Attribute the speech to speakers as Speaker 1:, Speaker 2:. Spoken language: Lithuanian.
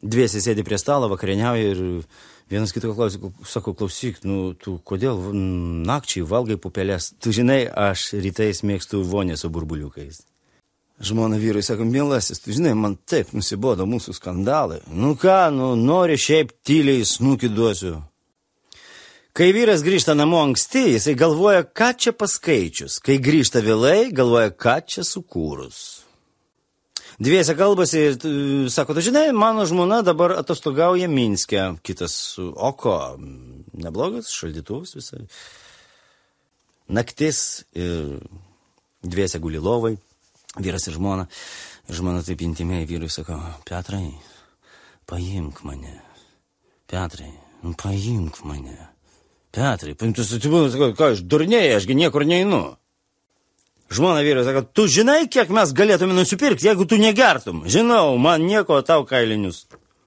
Speaker 1: Dviese sėdi prie stalo, vakarieniauja ir vienas kito sako, klausyk, tu kodėl nakčiai valgai pupelės? Tu žinai, aš rytais mėgstu vonę su burbuliukais. Žmona vyrui sako, mielasis, tu žinai, man taip nusibodo mūsų skandalai. Nori šiaip tyliai snukį duosiu. Kai vyras grįžta namo anksti, jisai galvoja, ką čia paskaičius. Kai grįžta vėlai, galvoja, ką čia sukūrus. Dviese kalbasi ir sako, tu žinai, mano žmona dabar atostogauja Minske. Kitas, o ko, neblogas, šaldytuvas visai. Naktis ir dviese guli lovai, vyras ir žmona. Ir žmona taip intimiai vyrui sako, Petrai, paimk mane. Petrai, paimk mane. Petrai, paimtus atsibūnus, sako, ką aš durnėjai, ašgi niekur neinu. Žmona vyras sako, tu žinai, kiek mes galėtume nusipirkti, jeigu tu negertum? Žinau, man nieko, tau kailinius.